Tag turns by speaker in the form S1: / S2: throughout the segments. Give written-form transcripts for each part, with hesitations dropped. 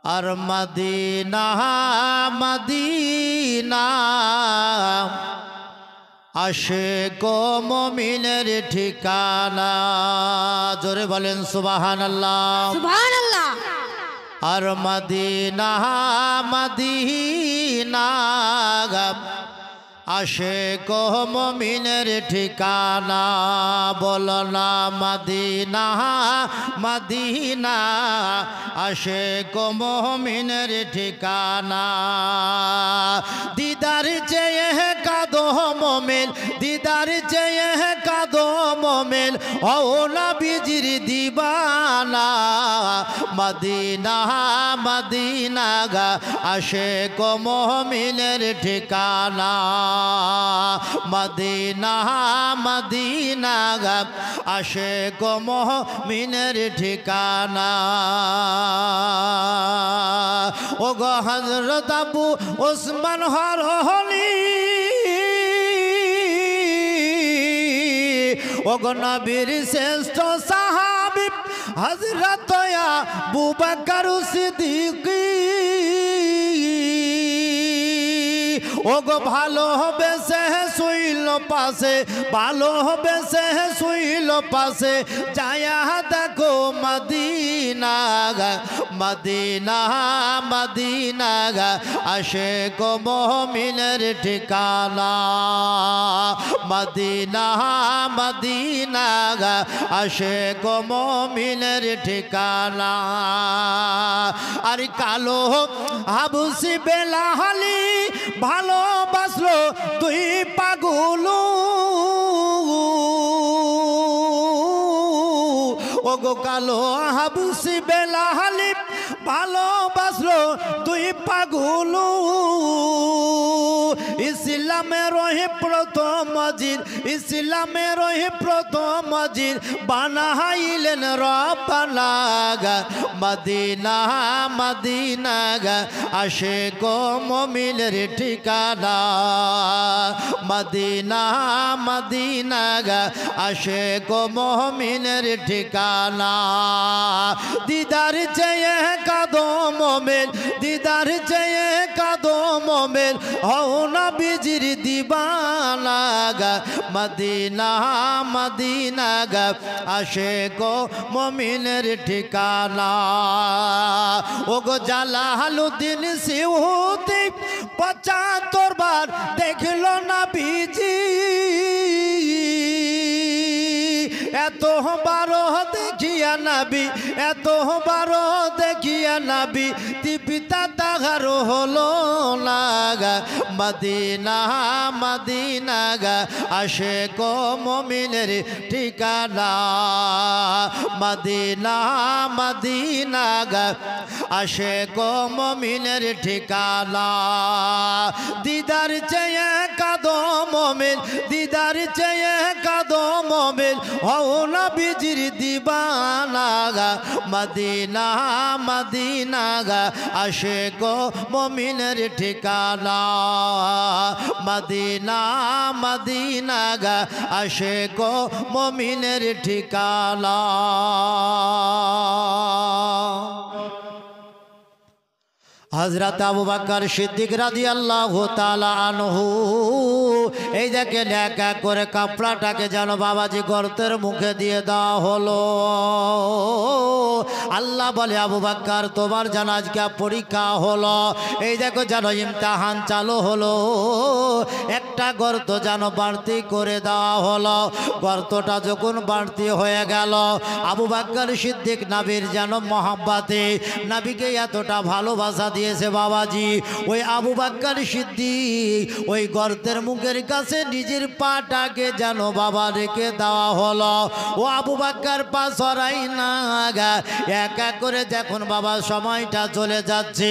S1: আর Medina Medina Ashiq মুমিনের ঠিকানা। জোরে বলেন সুবহানাল্লাহ
S2: সুবহানাল্লাহ।
S1: আর মদিনা মদিনা আশিক মুমিনের ঠিকানা। বলো না মদিনা মদিনা আশিক মুমিনের ঠিকানা। দিদার চেয়ে কাঁদো মুমিন, দিদার চেয়ে কাঁদো মুমিন, ও নবীজির দিবানা। মদিনা মদিনা আশিক মুমিনের ঠিকানা। মদিনা মদিনা আশিক মুমিনের ঠিকানা। ও গো হযরত আবু ওসমান হরহলি, ও গো নবীর শ্রেষ্ঠ সাহাবী হযরত আবু বকর সিদ্দিক। ও গো ভালোবেসে শুইল পাশে, ভালোবেসে শুইল পাশে, যায়া দেখো মদিনা মদিনা মদিনা আশিক মুমিনের ঠিকানা। মদিনা মদিনা আশিক মুমিনের ঠিকানা। আর কালো হাবুসি বেলাহালি ভালোবাসলো তুই পাগলু। ও গো কালো হাবুসি বেলাহালি ভালোবাসলো তুই পাগলু। ইসলামের ওই প্রথম মসজিদ, ইসলামের ওই প্রথম মসজিদ বানাইলেন রব্বানা। মদিনা মদিনা আশিক মুমিনের ঠিকানা। মদিনা মদিনা আশিক মুমিনের ঠিকানা। দিদার চেয়ে কাঁদো মুমিন, দিদার চেয়ে কাঁদো মুমিন, হও নবীজির দিবানা। মদিনা মদিনা আশিক মুমিনের ঠিকানা। ও গো জালালউদ্দিন সিউতি ৭৫ বার দেখলো নবীজি। এত বারো দেখিয়া নবী, এত বারো দেখিয়া নবী, পিতা তাহার হলো না। মদিনা মদিনা আশিক মুমিনের ঠিকানা। মদিনা মদিনা আশিক মুমিনের ঠিকানা। দিদার চেয়ে কাঁদো মুমিন, দিদার চেয়ে কাঁদো মুমিন, হও নবীজির দিবানা। মদিনা মদিনা আশিক মুমিনের ঠিকানা। মদিনা মদিনা আশিক মুমিনের ঠিকানা। হযরত আবু বকর সিদ্দিক রাদিয়াল্লাহু তাআলা আনহু এই দেখেন এক এক করে কাপড়াটাকে যেন বাবাজি গর্তের মুখে দিয়ে দেওয়া হলো। আল্লাহ বলে আবু বকর তোমার যেন আজকে পরীক্ষা হলো। এই দেখো যেন ইমতিহান চালু হলো। একটা গর্ত যেন বাড়তি করে দেওয়া হলো। গর্তটা যখন বাড়তি হয়ে গেল, আবু বকর সিদ্দিক নবীর যেন মহব্বতে, নবীকে এতটা ভালোবাসা দিয়েছে বাবাজি, ওই আবু বকর সিদ্দিক ওই গর্তের মুখের কাছে নিজের পাটাকে যেন বাবা রেখে দেওয়া হলো। ও আবু বকর পা সরাই না। এক এক করে যখন বাবা সময়টা চলে যাচ্ছে,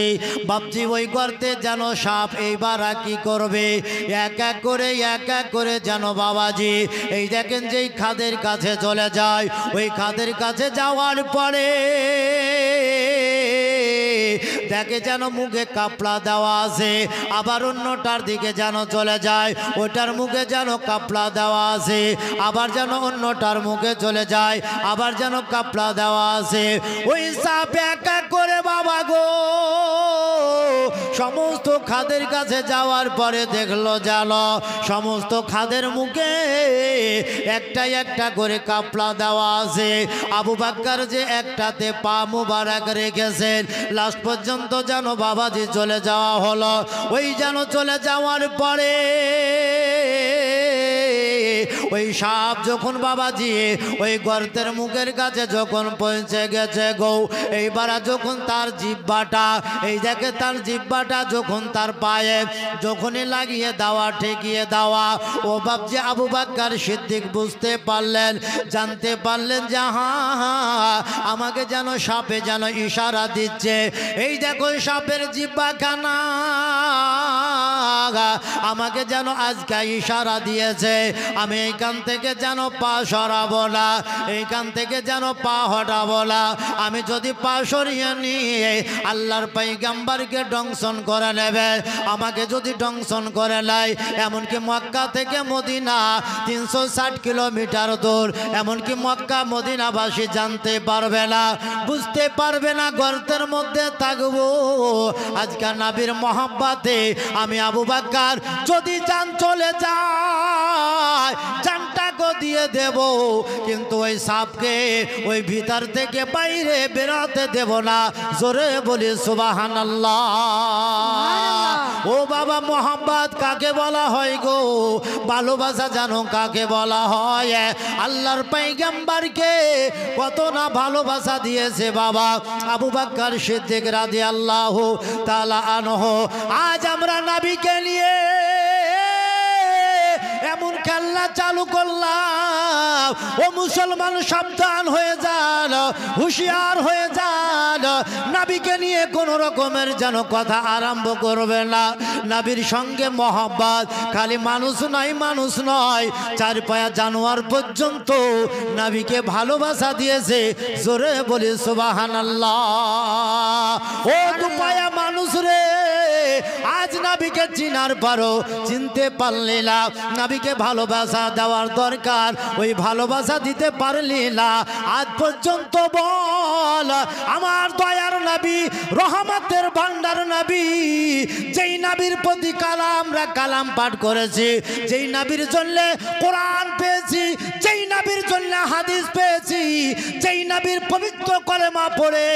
S1: ভাবছি ওই গর্তে যেন সাপ এইবার কি করবে। এক এক করে যেন বাবাজি এই দেখেন যেই খাদের কাছে চলে যায়, ওই খাদের কাছে যাওয়ার পরে দেখে যেন মুখে কাপড়া দেওয়া আছে। আবার অন্যটার দিকে যেন চলে যায়, ওটার মুখে যেন কাপড়া দেওয়া আছে। আবার যেন অন্যটার মুখে চলে যায়, আবার যেন কাপড়া দেওয়া আছে। ওই সাপ এক এক করে বাবা গো সমস্ত খাদের কাছে যাওয়ার পরে দেখলো জানো সমস্ত খাদের মুখে একটা একটা করে কাপড়া দেওয়া আছে। আবু বকর যে একটাতে পা মুবারক রেখেছেন লাস্ট পর্যন্ত যেন বাবাজি চলে যাওয়া হলো। ওই যেন চলে যাওয়ার পরে ওই সাপ যখন বাবাজি ওই গর্তের মুখের কাছে যখন পৌঁছে গেছে গো, এইবার যখন তার জিহ্বাটা এই দেখে তার জিহ্বাটা যখন তার পায়ে যখনই লাগিয়ে দেওয়া ঠেকিয়ে দেওয়া, ও বাবজি আবু বকর সিদ্দিক বুঝতে পারলেন জানতে পারলেন যে হ্যাঁ আমাকে যেন সাপে যেন ইশারা দিচ্ছে। এই দেখো সাপের জিহ্বাখানা আমাকে যেন আজকে ইশারা দিয়েছে আমি এইখান থেকে যেন পা সরাবো না, এইখান থেকে যেন পা হটাবো না। আমি যদি পা সরিয়ে নিয়ে আল্লাহর পয়গম্বরকে দংশন করে নেবে, আমাকে যদি দংশন করে নেয়, এমনকি মক্কা থেকে মদিনা 360 কিলোমিটার দূর, এমনকি মক্কা মদিনাবাসী জানতে পারবে না বুঝতে পারবে না গর্তের মধ্যে থাকবো। আজকে নবীর মহব্বতে আমি আবু বকর যদি জান চলে যায় জানটাকে দিয়ে দেব, কিন্তু ওই সাপকে ওই ভিতর থেকে বাইরে বেরোতে দেব না। জোরে বলি সুবহানাল্লাহ। ও বাবা মোহাম্মদ কাকে বলা হয় গো? ভালোবাসা জানো কাকে বলা হয়? আল্লাহর পয়গম্বরকে কত না ভালোবাসা দিয়েছে বাবা আবু বকর সিদ্দিক রাদিয়াল্লাহু তাআলা আনহু। আজ আমরা নবীকে নিয়ে এমন খেলা চালু করলাম, ও মুসলমান সাবধান হয়ে যান, হুঁশিয়ার হয়ে যান। নবীকে নিয়ে কোন রকমের যেন কথা আরম্ভ করবে না। নবীর সঙ্গে মহব্বত খালি মানুষ নয় চার পায়া জানোয়ার পর্যন্ত নবীকে ভালোবাসা দিয়েছে। জোরে বলি সুবহানাল্লাহ। ও দুপায়া মানুষ রে, আজ নবীকে চিনার পরও চিনতে পারলি না, নবীকে ভালোবাসা দেওয়ার দরকার, ওই ভালোবাসা দিতে পারলি না। আজ পর্যন্ত বল আমার দয়ার নবী রহমতের ভান্ডার নবী, যেই নবীর প্রতি আমরা কালাম পাঠ করেছি, যেই নবীর জন্য কোরআন পেয়েছি, যেই নবীর জন্য হাদিস পেয়েছি, যেই নবীর পবিত্র কলেমা পড়ে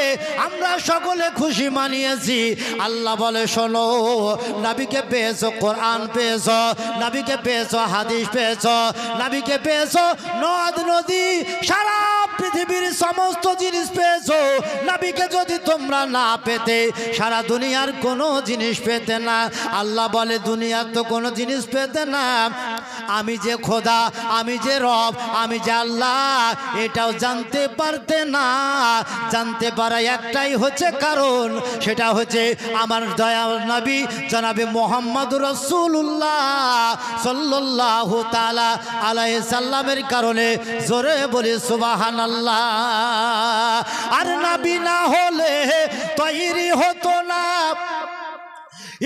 S1: আমরা সকলে খুশি মানিয়েছি। আল্লাহ বলে শোনো, নবীকে পেয়েছো, কোরআন পেয়েছো, নবীকে পেয়েছো, হাদিস পেয়েছো, নবীকে পেয়েছো, নদ নদী সারা পৃথিবীর সমস্ত জিনিস পেয়েছো। নবীকে যদি তোমরা না পেতে সারা দুনিয়ার কোনো জিনিস পেতে না। আল্লাহ বলে দুনিয়ার তো কোনো জিনিস পেতে না, আমি যে খোদা, আমি যে রব, আমি যে আল্লাহ এটাও জানতে পারতে না। জানতে পারা একটাই হচ্ছে কারণ, সেটা হচ্ছে আমার দয়াল নবী জনাবে মুহাম্মদুর রাসূলুল্লাহ সাল্লাল্লাহু তাআলা আলাইহি সাল্লামের কারণে। জোরে বলি সুবহানাল্লাহ। আর নবী না হলে তৈরি হতো না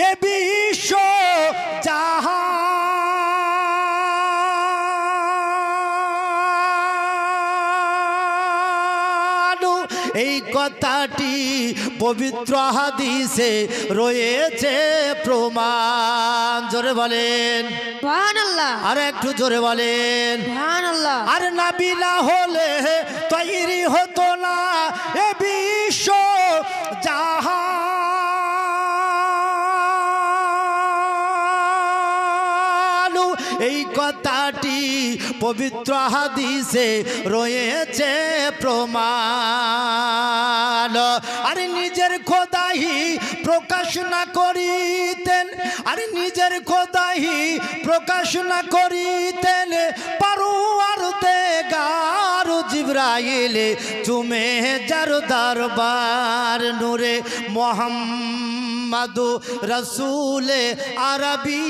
S1: এ বিশ্ব জাহান। এই কথাটি পবিত্র হাদিসে রয়েছে প্রমাণ। জোরে বলেন সুবহানাল্লাহ। আর একটু জোরে বলেন সুবহানাল্লাহ। আর নবী না হলে তৈরি হতো না এ বিশ্ব জাহান। এই কথাটি পবিত্র হাদিসে রয়েছে প্রমাণ। আরে নিজের খোদাহি প্রকাশ না করিতেন, আরে নিজের খোদাহি প্রকাশ না করিতেন পারওয়ার দেগার জিবরাইল চুমে যার দরবার। নূরে মোহাম্মদু রসুলে আরবি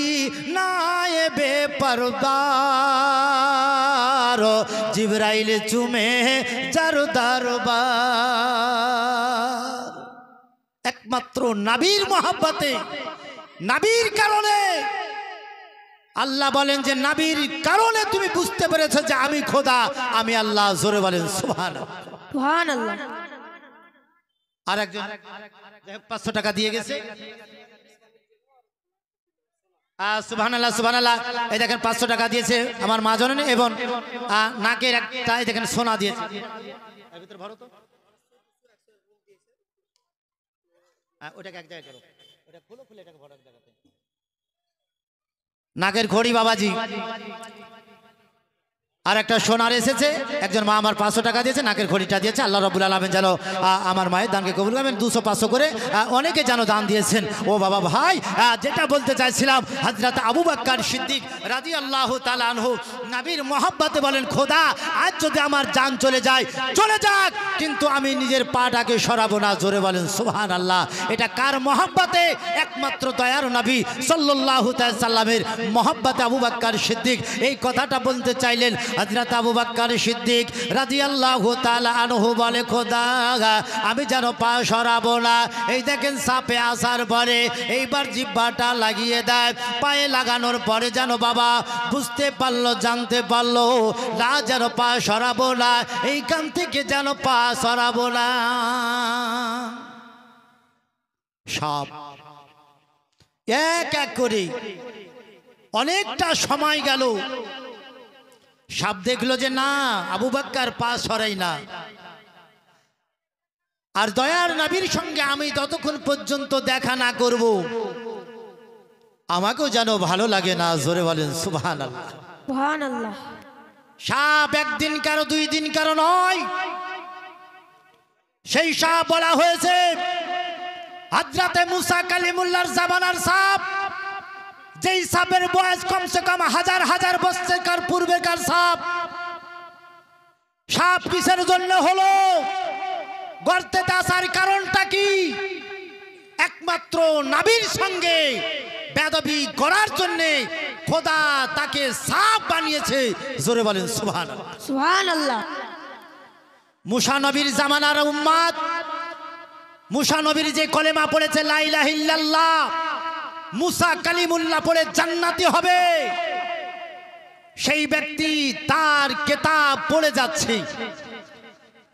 S1: নায়েবে পরদার, জিবরাইল চুমে যার দরবার। একমাত্র নবীর মহব্বতে, নবীর কারণে আল্লাহ বলেন যে নবীর কারণে তুমি বুঝতে পেরেছো যে আমি খোদা, আমি আল্লাহ। জোরে বলেন সুবহানাল্লাহ। আর একজন 500 টাকা দিয়ে গেছে, সুবহানাল্লাহ সুবহানাল্লাহ। এই দেখেন 500 টাকা দিয়েছে আমার মা জননী এবং নাকের একটা এই দেখেন সোনা দিয়েছে। এর ভিতর ভরো তো, ওটাকে এক জায়গায় করো, ওটা খুলে খুলে এটাকে ভরো এক জায়গাতে। নাকের ঘড়ি বাবাজি আর একটা সোনার এসেছে। একজন মা আমার 500 টাকা দিয়েছে, নাকের ঘড়িটা দিয়েছে। আল্লাহ রাব্বুল আলামিন যেন আমার মায়ের দানকে কবুল করেন। 200-500 করে অনেকে যেন দান দিয়েছেন। ও বাবা ভাই, যেটা বলতে চাইছিলাম, হযরত আবু বকর সিদ্দিক রাদিয়াল্লাহু তাআলা আনহু নবীর মহব্বতে বলেন, খোদা আজ যদি আমার জান চলে যায় চলে যাক, কিন্তু আমি নিজের পাটাকে সরাবো না। জোরে বলেন সুবহানাল্লাহ। এটা কার মহব্বতে? একমাত্র দয়ার নবী সাল্লাল্লাহু তাআলা সাল্লামের মহব্বতে আবু বকর সিদ্দিক এই কথাটা বলতে চাইলেন। হযরত আবু বকর সিদ্দিক রাদিয়াল্লাহু তাআলা আনহু বলে, খোদা আমি যেন পা সরাবো না। এই দেখেন সাপে আসার পরে এইবার জিহ্বাটা লাগিয়ে দেয়। পায়ে লাগানোর পরে যেন বাবা বুঝতে পারলো, জানতে পারলো না যেন পা সরাবো না, এইখান থেকে যেন পা সরাবো না। সব এক এক করে অনেকটা সময় গেল। সাপ দেখলো যে না, আবু বকর পা সরাই না। আর দয়ার নবীর সঙ্গে আমি ততক্ষণ পর্যন্ত দেখা না করব আমাকেও যেন ভালো লাগে না। জোরে বলেন সুবহানাল্লাহ
S2: সুবহানাল্লাহ।
S1: সাপ একদিন কারো, 2 দিন কারো নয়। সেই সাপ বলা হয়েছে হযরতে মুসা কালিমুল্লাহর জামানার সাপ। যেই সাপের বয়স কমসে কম হাজার হাজার বছর পূর্বেকার সাপ। সাপ কিসের জন্য হলো? গর্তে আসার কারণটা কি? একমাত্র নবীর সঙ্গে বেয়াদবি করার জন্য খোদা তাকে সাপ বানিয়েছে। জোরে বলেন সুবহানাল্লাহ
S2: সুবহানাল্লাহ।
S1: মুসা নবীর জামানার উম্মত, মুসা নবীর যে কলেমা পড়েছে লা ইলাহা ইল্লাল্লাহ, মুসা কালিমুল্লাহ পড়ে জান্নাতি হবে, সেই ব্যক্তি তার কিতাব পড়ে যাচ্ছে।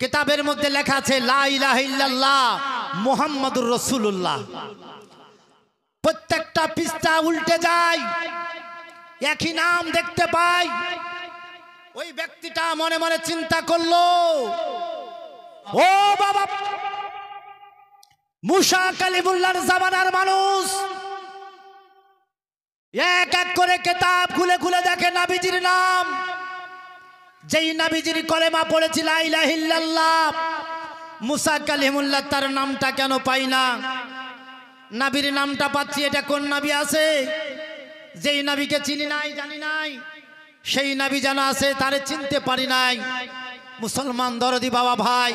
S1: কিতাবের মধ্যে লেখা আছে লা ইলাহা ইল্লাল্লাহ মুহাম্মাদুর রাসূলুল্লাহ। প্রত্যেকটা পৃষ্ঠা উল্টে যায়, একই নাম দেখতে পাই। ওই ব্যক্তিটা মনে মনে চিন্তা করলো, ও বাবা, মুসা কালিমুল্লাহর জামানার মানুষ। এক এক করে কিতাব খুলে খুলে দেখে নবীজির নাম। যেই নবীজির কলেমা পড়েছে লা ইলাহা ইল্লাল্লাহ মুসা কালিমুল্লাহ, তার নামটা কেন পাই না? নবীর নামটা পাচ্ছি, এটা কোন নবী আছে? যেই নবীকে চিনি নাই, জানি নাই, সেই নবী জানা আছে, তারে চিনতে পারি নাই। মুসলমান দরদি বাবা ভাই,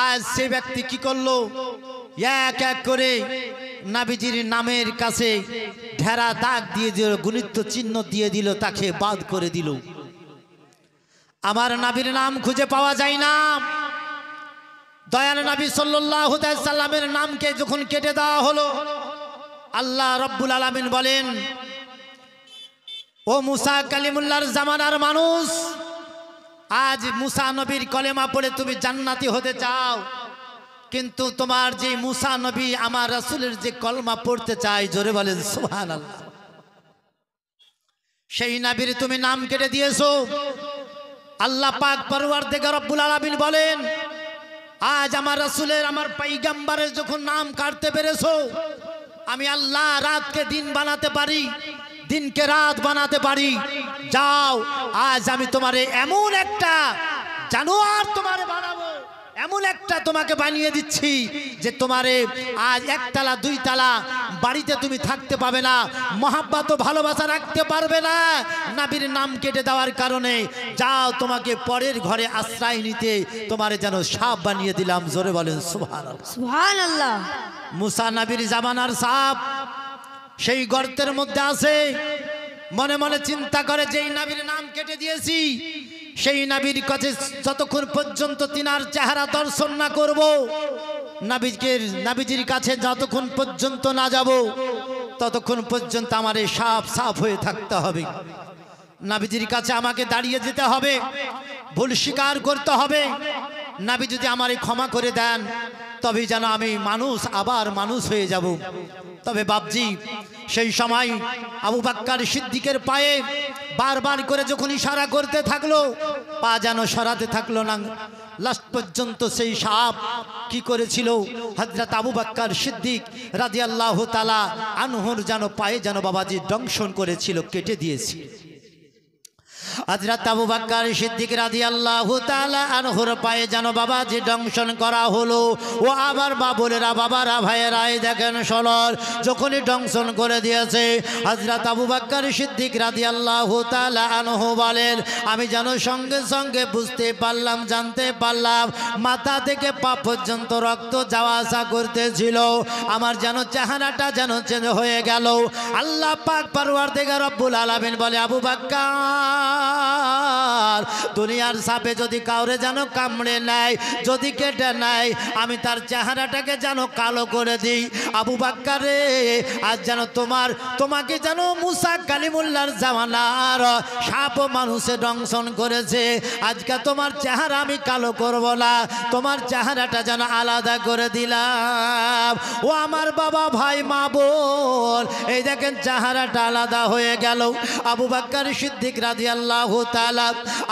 S1: আজ সে ব্যক্তি কি করলো? এক এক করে নবীজির নামের কাছে ঢেরা দাগ দিয়ে দিল, গুণিত চিহ্ন দিয়ে দিল, তাকে বাদ করে দিল। আমার নবীর নাম খুঁজে পাওয়া যায় না। দয়াল নবী সাল্লাল্লাহু আলাইহি সাল্লামের নামকে যখন কেটে দেওয়া হলো, আল্লাহ রাব্বুল আলামিন বলেন, ও মুসা কালিমুল্লাহর জামানার মানুষ, আজ মুসা নবীর কলেমা পড়ে তুমি জান্নাতি হতে চাও, কিন্তু তোমার যে মুসা নবী আমার রাসূলের যে কলমা পড়তে চায়, জোরে বলেন সুবহানাল্লাহ, সেই নবীর তুমি নাম কেটে দিয়েছো। আল্লাহ পাক পরওয়ারদিগার রব্বুল আলামিন বলেন, আজ আমার রাসূলের, আমার পয়গম্বরের যখন নাম কাটতে পেরেছো, আমি আল্লাহ রাতকে দিন বানাতে পারি, দিনকে রাত বানাতে পারি। যাও, আজ আমি তোমারে এমন একটা জানোয়ার তোমারে বানাবো, এমন একটা তোমাকে বানিয়ে দিচ্ছি যে তোমারে আজ একতলা 2 তলা বাড়িতে তুমি থাকতে পাবে না, মহাব্বত ও ভালোবাসা রাখতে পারবে না নবীর নাম কেটে দেওয়ার কারণে। যাও, তোমাকে পরের ঘরে আশ্রয় নিতে তোমারে যেন সাপ বানিয়ে দিলাম। জোরে বলেন সুবহানাল্লাহ
S2: সুবহানাল্লাহ।
S1: মুসা নবীর জামানার সাপ সেই গর্তের মধ্যে আছে। মনে মনে চিন্তা করে, যেই নবীর নাম কেটে দিয়েছি, সেই নবীর কাছে যতক্ষণ পর্যন্ত তিনার চেহারা দর্শন না করব, নবীজির কাছে যতক্ষণ পর্যন্ত না যাব, ততক্ষণ পর্যন্ত আমার এই সাপ সাপ হয়ে থাকতে হবে। নবীজির কাছে আমাকে দাঁড়িয়ে যেতে হবে, ভুল স্বীকার করতে হবে। নাবি যদি আমারে ক্ষমা করে দেন তবে যেন আমি মানুষ আবার মানুষ হয়ে যাব। তবে বাপজি সেই সময় আবু বকর সিদ্দিকের পায়ে বারবার করে যখন ইশারা করতে থাকলো, পা যেন সরাতে থাকলো না। লাস্ট পর্যন্ত সেই সাপ কি করেছিল, হযরত আবু বকর সিদ্দিক রাদিয়াল্লাহু তাআলা আনহুর যেন পায়ে যেন বাবাজি দংশন করেছিল, কেটে দিয়েছিল। হযরত আবু বকর সিদ্দিক রাদিয়াল্লাহু তাআলা আনহুর পায়ে যেন বাবাজি দংশন করা হলো। ও আবার বাবুলেরা, বাবারা, ভাইয়েরা, এই দেখেন সলর যখনই দংশন করে দিয়েছে, হযরত আবু বকর সিদ্দিক রাদিয়াল্লাহু তাআলা আনহু বলেন, আমি যেন সঙ্গে সঙ্গে বুঝতে পারলাম, জানতে পারলাম মাথা থেকে পা পর্যন্ত রক্ত যাওয়া আসা করতেছিল। আমার যেন চেহারাটা যেন চেঞ্জ হয়ে গেল। আল্লাহ পাক পরওয়ারদিগার রব্বুল আলামিন বলে, আবু বকর দুনিয়ার সাপে যদি কাউরে যেন কামড়ে নেয়, যদি কেটে নেয়, আমি তার চেহারাটাকে যেন কালো করে দিই। আবু বকর রে, আজ যেন তোমাকে যেন মুসা কালিমুল্লাহর জামানার সাপ মানুষে দংশন করেছে, আজকে তোমার চেহারা আমি কালো করব না, তোমার চেহারাটা যেন আলাদা করে দিলাম। ও আমার বাবা, ভাই, মা, বোন, এই দেখেন চেহারাটা আলাদা হয়ে গেল। আবু বকর সিদ্দিক রাদিয়াল্লাহু তাআলা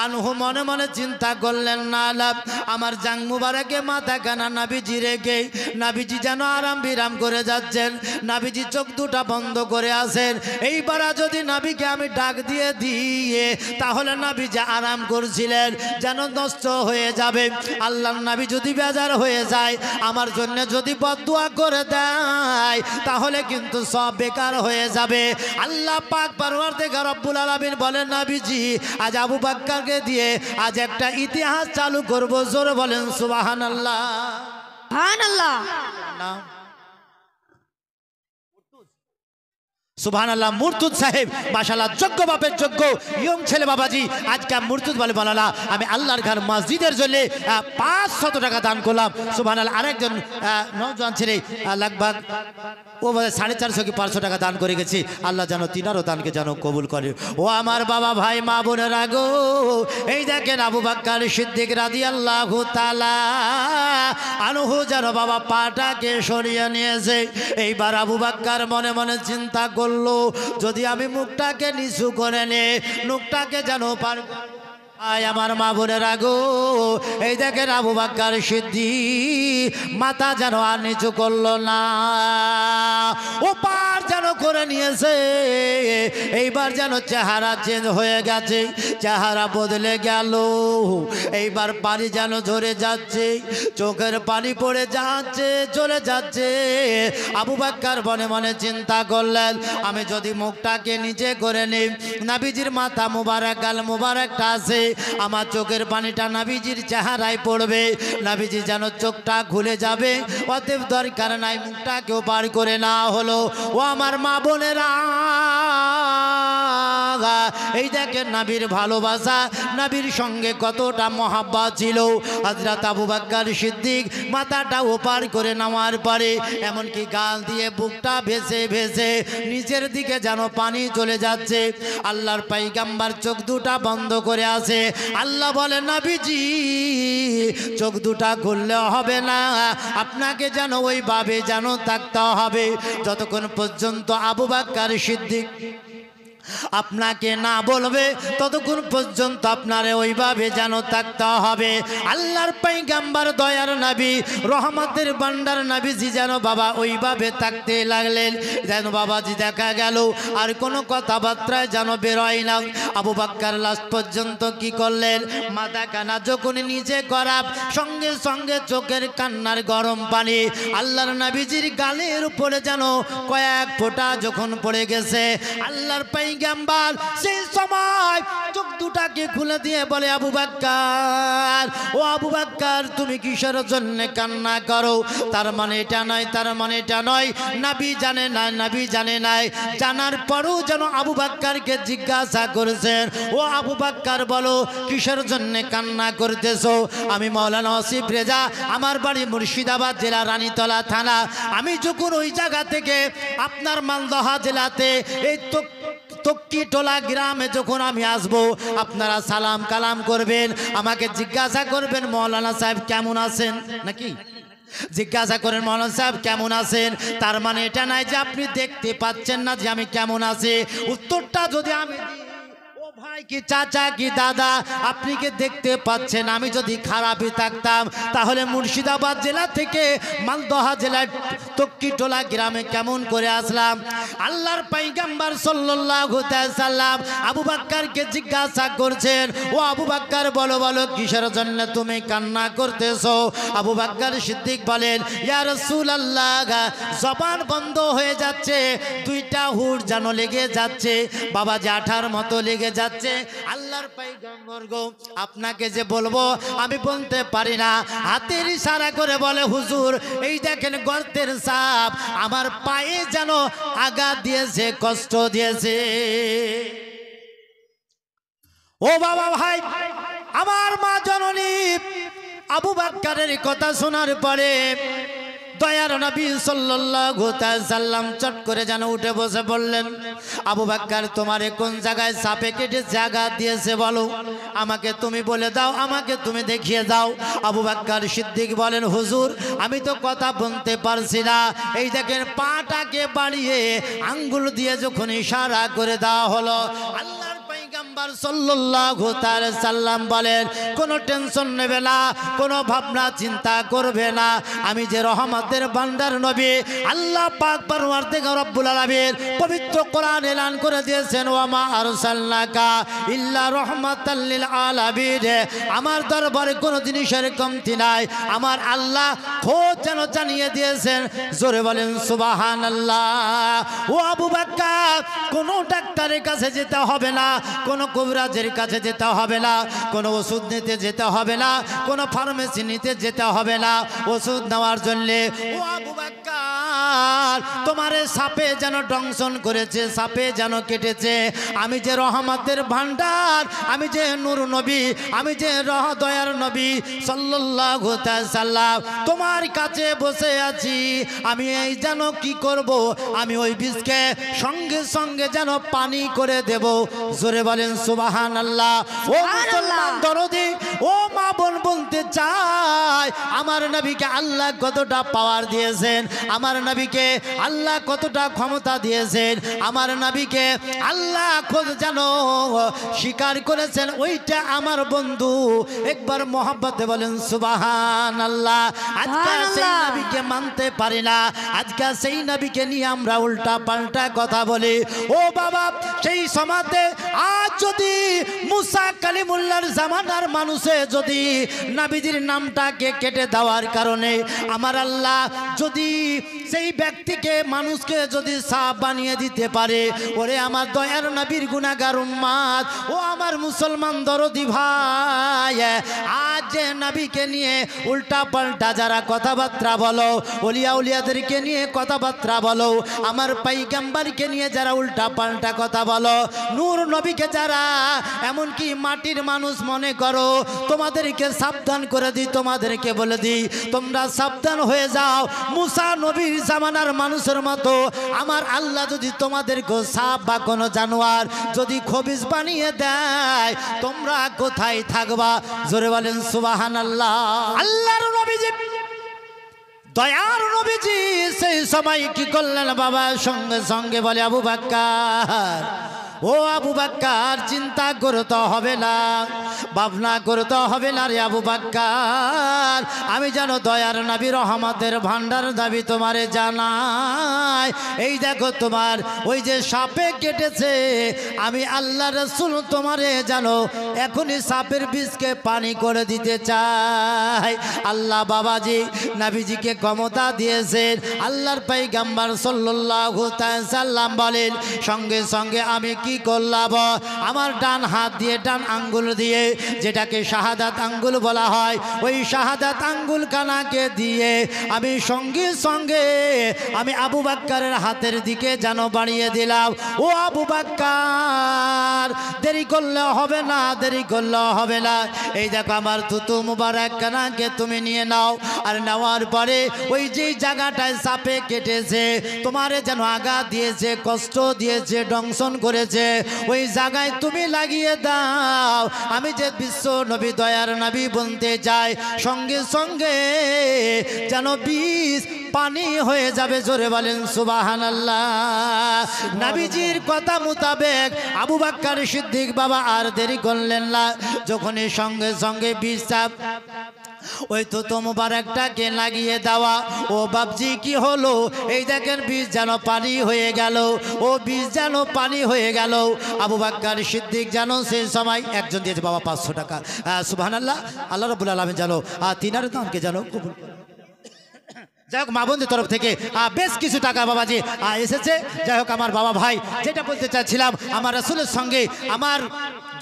S1: আনহু মনে মনে চিন্তা করলেন, না লাভ আমার জাং মুবারকে মাথা কানা নাবিজি রেখে, নাবিজি যেন আরাম বিরাম করে যাচ্ছেন, নাবিজি চোখ দুটা বন্ধ করে আছেন। এইবার যদি নাবিকে আমি ডাক দিয়ে তাহলে নাবিজি আরাম করছিলেন যেন নষ্ট হয়ে যাবে। আল্লাহর নবী যদি বেজার হয়ে যায়, আমার জন্য যদি বদদুয়া করে দেয়, তাহলে কিন্তু সব বেকার হয়ে যাবে। আল্লাহ পাক পরওয়ারদিগার রব্বুল আলামিন বলেন, নবীজি আজ আবু বকরকে দিয়ে আজ একটা ইতিহাস চালু করব। জোরে বলেন সুবহানাল্লাহ।
S2: সুবহানাল্লাহ।
S1: সুবহানাল্লাহ। মুর্তুদ সাহেব মাশাআল্লাহ যোগ্য বাপের যোগ্য ইয়ং ছেলে বাবাজি। আজকে মুর্তুদ বলে বলালা, আমি আল্লাহর ঘর মসজিদের জন্য 500 টাকা দান করলাম। সুবহানাল্লাহ। আরেকজন নওজোয়ান ছেলে লাগভাগ ও 450 কি 500 টাকা দান করে গেছি। আল্লাহ যেন তিনারও দানকে যেন কবুল করে। ও আমার বাবা, ভাই, মা, বোনেরা গো, এই দেখেন আবু বকর সিদ্দিক রাদিয়াল্লাহু তাআলা আনহু যেন বাবা পাটাকে সরিয়ে নিয়েছে। এইবার আবু বকর মনে মনে চিন্তা করলো, যদি আমি মুখটাকে নিচু করে নে, মুখটাকে যেন পার আয় আমার মা বোনেরা গো, এই দেখেন আবু বকর সিদ্দিক মাথা যেন আর নিচু করলো না, ও পার যেন করে নিয়েছে। এইবার যেন চেহারা চেঞ্জ হয়ে গেছে, চেহারা বদলে গেল। এইবার পানি যেন ঝরে যাচ্ছে, চোখের পানি পড়ে যাচ্ছে, চলে যাচ্ছে। আবু বকর মনে মনে চিন্তা করলেন, আমি যদি মুখটাকে নিচে করে নিই, নবীজির মাথা মুবারক, গাল মুবারকটা আছে, আমার চোখের পানিটা নবীজির চেহারায় পড়বে, নবীজি যেন চোখটা খুলে যাবে। অতএব দরকার নাই মুখটাকেও পার করে না হলো। ও আমার মা বোনেরা, এই দেখেন নবীর ভালোবাসা, নবীর সঙ্গে কতটা মহাব্বত ছিল। হযরত আবু বকর সিদ্দিক মাথাটা ওপার করে নেওয়ার পরে এমনকি গাল দিয়ে বুকটা ভেসে ভেসে নিচের দিকে যেন পানি চলে যাচ্ছে। আল্লাহর পয়গম্বর চোখ দুটা বন্ধ করে আছে। আল্লাহ বলে, নবীজি চোখ দুটা খুললে হবে না, আপনাকে যেন ওইভাবে যেন থাকতে হবে যতক্ষণ পর্যন্ত আবু বকর সিদ্দিক আপনাকে না বলবে, ততক্ষণ পর্যন্ত আপনারে ওইভাবে যেন থাকতে হবে। আল্লাহর পয়গম্বর দয়ার নবী রহমতের ভান্ডার নবীজি যেন বাবা ওইভাবে থাকতে লাগলেন, যেন বাবাজি দেখা গেল আর কোনো কথাবার্তায় যেন বেরোয় না। আবু বকর লাস্ট পর্যন্ত কি করলেন, মাথা কানা যখন নিচে করাব, সঙ্গে সঙ্গে চোখের কান্নার গরম পানি আল্লাহর নবীজির গালের উপরে যেন কয়েক ফোঁটা যখন পড়ে গেছে, আল্লাহর পয়গম্বর সেই সময় চোখ দুটাকে খুলে দিয়ে বলে, আবু বকর, ও আবু বকর, তুমি কিসের জন্য কান্না করো? তার মানে এটা নয়, তার মানে এটা নয়, নবী জানে না, নবী জানে নাই, জানার পরও যেন আবু বকরকে জিজ্ঞাসা করেছেন, ও আবু বকর বলো কিসের জন্য কান্না করতেছো? আমি মাওলানা আসিফ রেজা, আমার বাড়ি মুর্শিদাবাদ জেলা রানীতলা থানা। আমি যখন ওই জায়গা থেকে আপনার মালদহ জেলাতে এই তো তক্কিটোলা গ্রামে যখন আমি আসব, আপনারা সালাম কালাম করবেন, আমাকে জিজ্ঞাসা করবেন মৌলানা সাহেব কেমন আছেন, নাকি জিজ্ঞাসা করেন মৌলানা সাহেব কেমন আছেন। তার মানে এটা নাই যে আপনি দেখতে পাচ্ছেন না যে আমি কেমন আছি। উত্তরটা যদি আমি দিই, ও ভাই কি চাচা কি দাদা আপনি কি দেখতে পাচ্ছেন, আমি যদি খারাপই থাকতাম তাহলে মুর্শিদাবাদ জেলা থেকে মালদহ জেলার তক্কিটোলা গ্রামে কেমন করে আসলাম। আল্লাহর পয়গম্বর সাল্লাল্লাহু আলাইহি সাল্লাম আবু বকরকে জিজ্ঞাসা করছেন, ও আবু বকর বলো বলো কিসের জন্য তুমি কান্না করতেছো। আবু বকর সিদ্দিক বলেন, ইয়া রাসূলুল্লাহ, জবান বন্ধ হয়ে যাচ্ছে, দুইটা হুর যেন লেগে যাচ্ছে, বাবা জাঠার মতো লেগে যাচ্ছে। আল্লাহর পয়গম্বর গো, আপনাকে যে বলবো আমি বলতে পারি না। হাতের ইশারা করে বলে, হুজুর এই দেখেন গর্তের সাপ আমার পায়ে যেন আঘাত দিয়েছে, কষ্ট দিয়েছে। ও বাবা ভাই, আমার মা জননী আবু বকরের কথা শোনার পরে দয়ার নবী সাল্লাল্লাহু আলাইহি সাল্লাম চট করে যেন উঠে বসে বললেন, আবু বকর তোমারে কোন জায়গায় সাপে কেটে জায়গা দিয়েছে বলো, আমাকে তুমি বলে দাও, আমাকে তুমি দেখিয়ে দাও। আবু বকর সিদ্দিক বলেন, হুজুর আমি তো কথা বলতে পারছি না। এই দেখেন পাটাকে বাড়িয়ে আঙ্গুল দিয়ে যখন ইশারা করে দেওয়া হলো, আল্লাহর পয়গম্বর সাল্লাল্লাহু আলাইহি সাল্লাম বলেন, কোনো টেনশন নেবে না, কোনো ভাবনা চিন্তা করবে না, আমি যে রহমতের ভান্ডার নবী, আল্লাহ পাক পরওয়ারদিগার রব্বুল আলামিন পবিত্র কোরআন এলান করে দিয়েছেন, ওয়া মা আরসালনাকা ইল্লা রাহমাতাল লিল আলামিন, আমার দরবারে কোনো জিনিসের কমতি নাই। আমার আল্লাহ খোঁজ যেন জানিয়ে দিয়েছেন, জোরে বলেন সুবহানাল্লাহ। ও আবু বকর, কোনো ডাক্তারের কাছে যেতে হবে না, কোনো কবিরাজের কাছে যেতে হবে না, কোনো ওষুধ নিতে যেতে হবে না, কোনো ফার্মেসি নিতে যেতে হবে না ওষুধ নেওয়ার জন্য। ও আবু বকর, তোমারে সাপে যেন দংশন করেছে, সাপে যেন কেটেছে, আমি যে রহমতের ভান্ডার, আমি যে নূর নবী, আমি যে দয়ার নবী সাল্লাল্লাহু আলাইহি সাল্লাম তোমার কাছে বসে আছি, আমি এই যেন কি করব, আমি ওই বিষকে সঙ্গে সঙ্গে যেন পানি করে দেব। জোরে বলেন সুবহানাল্লাহ। ও মুসলমান দরদি, ও মা বোন বলতে চাই, আমার নবীকে আল্লাহ কতটা পাওয়ার দিয়েছেন, আমার নবীকে আল্লাহ কতটা ক্ষমতা দিয়েছেন, আমার নবীকে আল্লাহ খোদ যেন স্বীকার করেছেন, ওইটা আমার বন্ধু একবার মহব্বতে বলেন সুবহানাল্লাহ। আজকে সেই নবীকে মানতে পারি না, আজকে সেই নবীকে নিয়ে আমরা উল্টা পাল্টা কথা বলি। ও বাবা, সেই সমাজে আজ যদি মুসা কালিমুল্লাহর জামানার মানুষে যদি নবীজির নামটাকে কেটে দেওয়ার কারণে আমার আল্লাহ যদি সেই ব্যক্তিকে মানুষকে যদি সাপ বানিয়ে দিতে পারে, ওরে আমার দয়ার নবীর গুনাহগার উম্মত, ও আমার মুসলমান দরদি ভাই, আজ যে নবীকে নিয়ে উল্টা পাল্টা যারা কথাবার্তা বলো, ওলিয়া উলিয়াদেরকে নিয়ে কথাবার্তা বলো, আমার পয়গম্বরকে নিয়ে যারা উল্টা পাল্টা কথা বলো, নূর নবীকে যারা এমনকি মাটির মানুষ মনে করো, তোমাদেরকে সাবধান করে দিই, তোমাদেরকে বলে দিই, তোমরা সাবধান হয়ে যাও। মুসা নবীর জামানার মানুষের মতো আমার আল্লাহ যদি তোমাদেরকে সাপ বা কোনো জানোয়ার যদি খবিস বানিয়ে দেয়, তোমরা কোথায় থাকবা? জোরে বলেন সুবহানাল্লাহ। আল্লাহর নবীজি, দয়ার নবীজি সেই সময় কি করলেন বাবা? সঙ্গে সঙ্গে বলে, আবু বকর, ও আবু বকর, চিন্তা করতে হবে না, ভাবনা করতে হবে না রে আবু বকর, আমি জানো দয়ার নবী রহমতের ভান্ডার দাবি তোমারে জানাই। এই দেখো তোমার ওই যে সাপে কেটেছে, আমি আল্লাহ রাসূল তোমারে জানো এখনই সাপের বিষকে পানি করে দিতে চাই। আল্লাহ বাবাজি নবীজিকে ক্ষমতা দিয়েছেন। আল্লাহর পয়গম্বর সাল্লাল্লাহু আলাইহি সাল্লাম বলেন, সঙ্গে সঙ্গে আমি কি করলাম, আমার ডান হাত দিয়ে, ডান আঙ্গুল দিয়ে, যেটাকে শাহাদাত আঙ্গুল বলা হয়, ওই শাহাদাত আঙ্গুল কানাকে দিয়ে আমি সঙ্গে সঙ্গে আমি আবু বকরের হাতের দিকে যেন বাড়িয়ে দিলাম। ও আবু বকর, দেরি করলে হবে না, দেরি করলে হবে না, এই দেখো আমার থুতু মুবারক কানাকে তুমি নিয়ে নাও। আর নেওয়ার পরে ওই যে জায়গাটায় সাপে কেটেছে, তোমারে যেন আঘাত দিয়েছে, কষ্ট দিয়েছে, দংশন করেছে, রয়েছে ওই জায়গায় তুমি লাগিয়ে দাও। আমি যে বিশ্ব নবী দয়ার নবী বলতে চাই, সঙ্গে সঙ্গে যেন বীজ পানি হয়ে যাবে। জোরে বলেন সুবহানাল্লাহ। নবীজির কথা মোতাবেক আবু বকর সিদ্দিক বাবা আর দেরি করলেন না, যখনই সঙ্গে সঙ্গে বীজটা ওই তো মোবারকটাকে লাগিয়ে দেওয়া। ও বাবজি কি হলো? এই দেখেন বীজ যেন পানি হয়ে গেল, ও বীজ যেন পানি হয়ে গেল। আবু বকর সিদ্দিক যেন সেই সময় একজন দিয়েছে বাবা 500 টাকা। সুবহানাল্লাহ। আল্লাহ রাব্বুল আলামিন যেন তিনার দানকে যেন কবুল। যাই হোক মা বোনদের তরফ থেকে বেশ কিছু টাকা বাবাজি এসেছে। যাই হোক আমার বাবা ভাই, যেটা বলতে চাচ্ছিলাম, আমার রাসূলের সঙ্গে আমার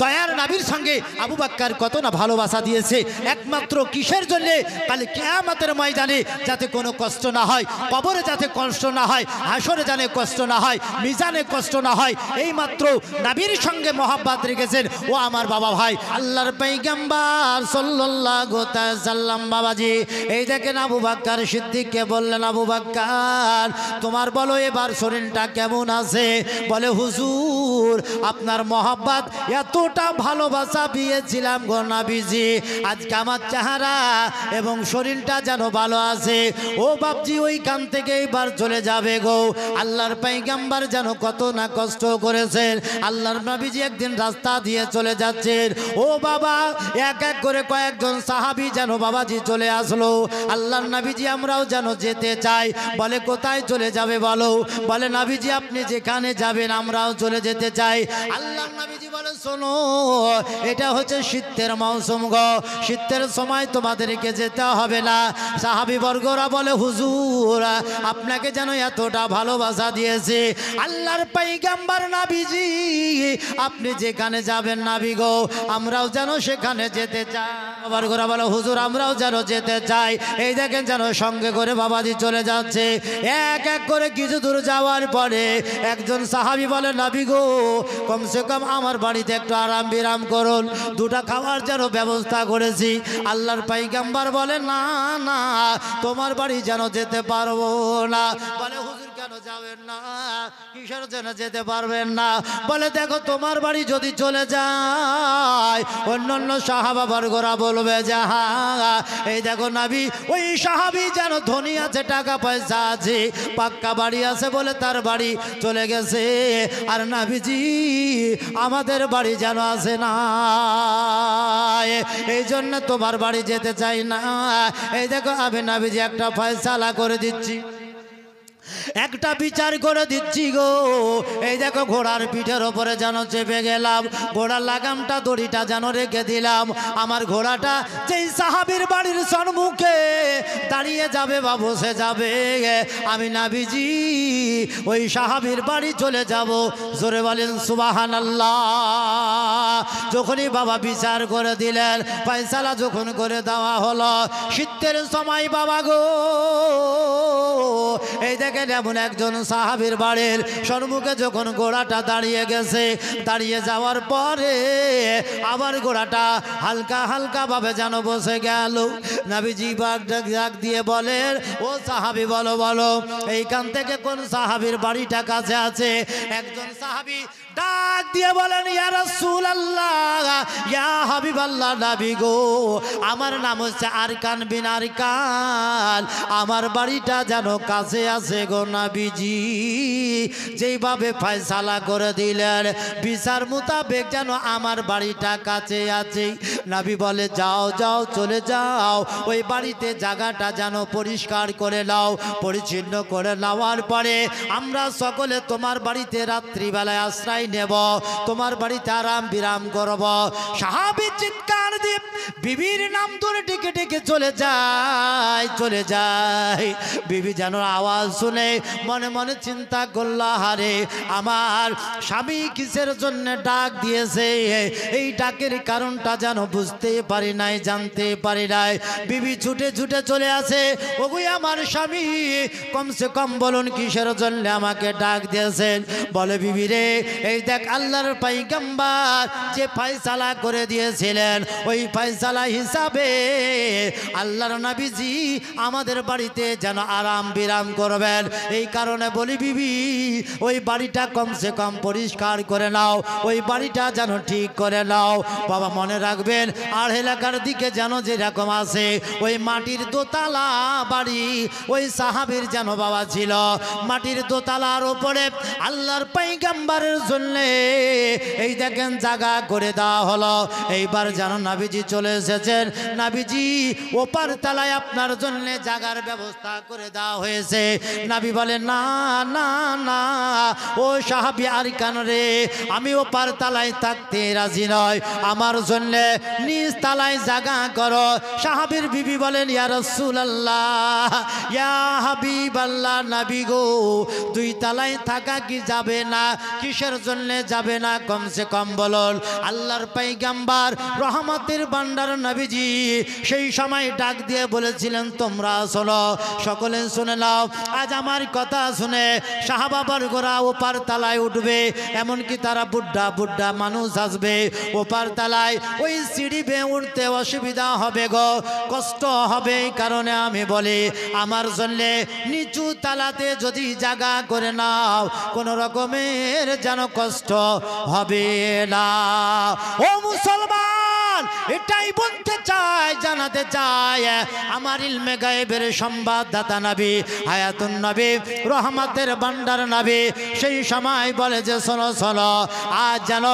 S1: দয়ার নবীর সঙ্গে আবু বকর কত না ভালোবাসা দিয়েছে, একমাত্র কিসের জন্যে? কাল কিয়ামতের ময়দানে যাতে কোনো কষ্ট না হয়, কবরে যাতে কষ্ট না হয়, হাসরে জানে কষ্ট না হয়, মিজানে কষ্ট না হয়, এই মাত্র নবীর সঙ্গে মহব্বত রেখেছেন ও আমার বাবা ভাই আল্লাহর পয়গম্বর সাল্লাল্লাহু তাআলা সাল্লাম। বাবাজি এই দেখেন আবু বকর সিদ্দিককে বললেন, আবু বকর তোমার বলো এবার শরীরটা কেমন আছে? বলে হুজুর আপনার মহব্বত এতটা ভালোবাসা পেয়েছিলাম গো নবীজি, আজকে আমার চেহারা এবং শরীরটা যেন ভালো আছে। ও বাপজি ওইখান থেকে এবার চলে যাবে গো। আল্লাহর পয়গম্বর যেন কত না কষ্ট করেছেন। আল্লাহর নবীজি একদিন রাস্তা দিয়ে চলে যাচ্ছেন, ও বাবা এক এক করে কয়েকজন সাহাবী যেন বাবাজি চলে আসলো। আল্লাহর নবীজি আমরাও যেন যেতে চাই। বলে কোথায় চলে যাবে বলো? বলে নবীজি আপনি যেখানে যাবেন আমরাও চলে যেতে চাই। আল্লাহর নবীজি বলে শোনো, এটা হচ্ছে শীতের মৌসুম গো, শীতের সময় তোমাদেরকে যেতে হবে না। সাহাবী বর্গরা বলে হুজুর আপনাকে যেন এতটা ভালোবাসা দিয়েছে আল্লাহর পয়গম্বর নবীজি, আপনি যেখানে যাবেন নবী গো আমরাও যেন সেখানে যেতে চাই। বর্গরা বলে হুজুর আমরাও যেন যেতে চাই। এই দেখেন যেন সঙ্গে করে বাবাজি চলে যাচ্ছে। এক এক করে কিছু দূর যাওয়ার পরে একজন সাহাবী বলে নবী গো কমসে কম আমার বাড়িতে একটু আরাম বিরাম করুন, দুটা খাওয়ার যেন ব্যবস্থা করেছি। আল্লাহর পয়গম্বর বলে না না তোমার বাড়ি যেন যেতে পারবো না। বলে হুজুর কেন যাবেন না? কিসের জন্য যেতে পারবেন না? বলে দেখো তোমার বাড়ি যদি চলে যায় অন্যান্য সাহাবা বর্গরা বলবে যে হ্যাঁ এই দেখো নবী ওই সাহাবী যেন ধনী আছে, টাকা পয়সা আছে, পাক্কা বাড়ি আছে বলে তার বাড়ি চলে গেছে, আর নবীজি আমাদের বাড়ি যেন আসে না, এই জন্য তোমার বাড়ি যেতে চাই না। এই দেখো আমি নবীজি একটা ফয়সালা করে দিচ্ছি, একটা বিচার করে দিচ্ছি গো। এই দেখো ঘোড়ার পিঠের ওপরে যেন চেপে গেলাম, ঘোড়ার লাগামটা দড়িটা যেন রেখে দিলাম। আমার ঘোড়াটা যেই সাহাবীর বাড়ির সম্মুখে দাঁড়িয়ে যাবে বা বসে যাবে, আমি নবীজি ওই সাহাবীর বাড়ি চলে যাব। জোরে বলেন সুবহানাল্লাহ। যখনই বাবা বিচার করে দিলেন, ফয়সালা যখন করে দেওয়া হলো, শীতের সময় বাবা গো এই দেখেন এমন একজন সাহাবীর বাড়ির সম্মুখে যখন ঘোড়াটা দাঁড়িয়ে গেছে, দাঁড়িয়ে যাওয়ার পরে আবার ঘোড়াটা হালকা হালকা ভাবে যেন বসে গেল। নবীজি ডাক দিয়ে বলেন, ও সাহাবী বলো বলো এইখান থেকে কোন সাহাবীর বাড়িটা কাছে আছে? একজন সাহাবী ডাক দিয়ে বলেন, ইয়া রাসূলুল্লাহ ইয়া হাবিবাল্লাহ নবী গো আমার নাম হচ্ছে আরকান বিন আরকান, আমার বাড়িটা যেন কাছে আছে গো নবীজি। যেইভাবে ফয়সালা করে দিলেন বিচার মোতাবেক যেন আমার বাড়িটা কাছে আছে। নবী বলে যাও যাও চলে যাও, ওই বাড়িতে জায়গাটা যেন পরিষ্কার করে নাও, পরিচ্ছন্ন করে নেওয়ার পরে আমরা সকলে তোমার বাড়িতে রাত্রিবেলায় আশ্রয় নেব, তোমার বাড়িতে আরাম বিরাম করব। সাহাবী চিৎকার দিয়ে বিবির নাম ধরে ডেকে ডেকে চলে যায় চলে যায়। বিবি যেন আওয়াজ শুনে মনে মনে চিন্তা করল, হারে আমার স্বামী কিসের জন্য ডাক দিয়েছে, এই ডাকের কারণটা যেন বুঝতে পারি নাই, জানতে পারি নাই। বিবি ছুটে ছুটে চলে আসে, ওগো আমার স্বামী কমসে কম বলুন কিসের জন্য আমাকে ডাক দিয়েছেন। বলে বিবি রে এই দেখ আল্লাহর পয়গম্বর যে ফয়সালা করে দিয়েছিলেন ওই ফয়সালা হিসাবে আল্লাহর নবীজি আমাদের বাড়িতে যেন আরাম বিরাম করবেন। এই কারণে বলি বিবি ওই বাড়িটা কমসে কম পরিষ্কার করে নাও, ওই বাড়িটা যেন ঠিক করে নাও। বাবা মনে রাখবেন আর এলাকার দিকে যেন যেরকম আছে ওই মাটির দোতলা বাড়ি ওই সাহাবীর যেন বাবা ছিল, মাটির দোতলার উপরে আল্লাহর পয়গম্বরের জন্য এই দেখেন জায়গা করে দেওয়া হলো। এইবার যেন নবীজি চলে এসেছেন, নবীজি ওপার তলায় আপনার জন্য জায়গার ব্যবস্থা করে দেওয়া হয়েছে। নবী বলে না না না ও সাহাবী আর কেন রে, আমি ওপার তলায় থাকতে রাজি নয়, আমার জন্য নিজ তলায় জায়গা করো। সাহাবীর বিবি বলেন ইয়া রাসূলুল্লাহ ইয়া হাবিবাল্লাহ, নবী গো দুই তলায় থাকা কি যাবে না? কিসের জন্য যাবে না কমসে কম বলুন। আল্লাহর পয়গম্বর রহমতের ভান্ডার নবীজি সেই সময় ডাক দিয়ে বলেছিলেন তোমরা শোনো, সকলে শুনে নাও, আজ আমার কথা শুনে সাহাবা বর্গরা ওপার তলায় উঠবে, এমনকি তারা বুদ্ধা বুদ্ধা মানুষ আসবে ওপার তলায়, ওই সিঁড়ি বেয়ে উঠতে অসুবিধা হবে গো, কষ্ট হবে। এই কারণে আমি বলি আমার জন্য নিচু তালাতে যদি জায়গা করে নাও কোনো রকমের যেন কষ্ট হবে না। ও মুসলমান, এটাই বলতে চাই, জানাতে চাই আমার ইলমে গায়েবের সংবাদদাতা নবী, হায়াতুন নবী, রহমতের ভান্ডার নবী সেই সময় বলে যে শোনো শোনো, আজ যেন